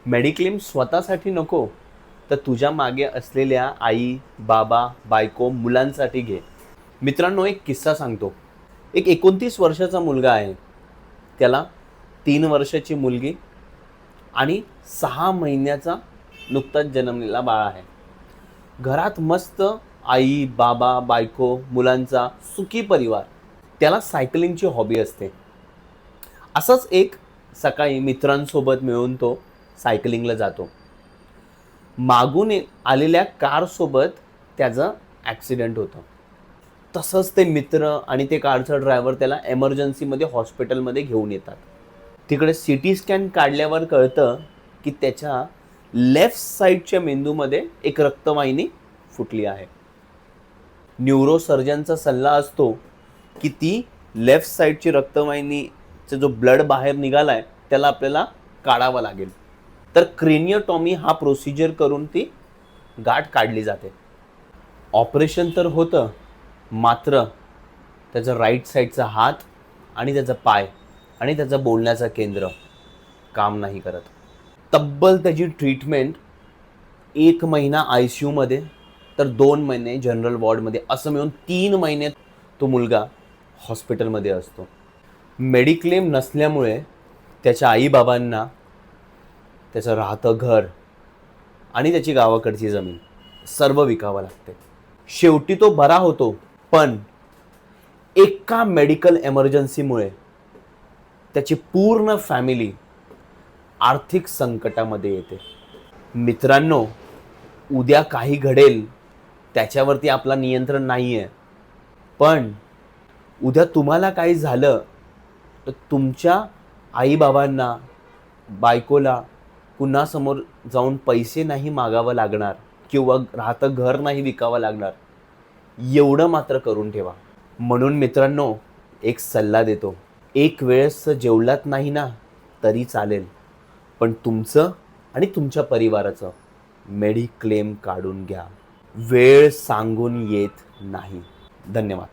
Mediclaim स्वतःसाठी नको, तर तुझ्या मागे असलेल्या आई, बाबा, बायको, मुलांसाठी घे. मित्रांनो, एक किस्सा सांगतो. एक 29 वर्षाचा मुलगा आहे. त्याला 3 वर्षाची मुलगी आणि 6 महिन्याचा नुकताच जन्मलेला बाळ आहे. घरात मस्त आई, बाबा, बायको, मुलांचा सुखी परिवार. त्याला सायकलिंगची हॉबी असते. असंच एक सकाळी मित्रांसोबत मिळून तो सायकलिंगला जातो. मागून आलेल्या कारसोबत त्याचं ॲक्सिडेंट होतं. तसंच ते मित्र आणि ते कारचा ड्रायव्हर त्याला एमर्जन्सीमध्ये हॉस्पिटलमध्ये घेऊन येतात. तिकडे CT स्कॅन काढल्यावर कळतं की त्याच्या लेफ्ट साईडच्या मेंदूमध्ये एक रक्तवाहिनी फुटली आहे. न्यूरोसर्जनचा सल्ला असतो की ती लेफ्ट साईडची रक्तवाहिनीचा जो ब्लड बाहेर निघाला आहे त्याला आपल्याला काढावा लागेल. तर क्रेनियोटॉमी हा प्रोसिजर करून ती गाठ काढली जाते. ऑपरेशन तर होतं, मात्र त्याचा राईट साईडचा हात आणि त्याचा पाय आणि त्याचं बोलण्याचं केंद्र काम नाही करत. तब्बल त्याची ट्रीटमेंट 1 महिना ICUमध्ये, तर 2 महिने जनरल वॉर्डमध्ये, असं मिळून 3 महिने तो मुलगा हॉस्पिटलमध्ये असतो. मेडिक्लेम नसल्यामुळे त्याच्या आईबाबांना त्याचं राहतं घर आणि त्याची गावाकडची जमीन सर्व विकावं लागते. शेवटी तो बरा होतो, पण एका मेडिकल एमर्जन्सीमुळे त्याची पूर्ण फॅमिली आर्थिक संकटामध्ये येते. मित्रांनो, उद्या काही घडेल त्याच्यावरती आपला नियंत्रण नाही आहे, पण उद्या तुम्हाला काही झालं तर तुमच्या आईबाबांना, बायकोला कुणासमोर जाऊन पैसे नाही मागावं लागणार किंवा राहतं घर नाही विकावं लागणार. एवढं मात्र करून ठेवा. म्हणून मित्रांनो, एक सल्ला देतो. एक वेळेस जेवलात नाही ना तरी चालेल, पण तुमचं आणि तुमच्या परिवाराचं मेडिक्लेम काढून घ्या. वेळ सांगून येत नाही. धन्यवाद.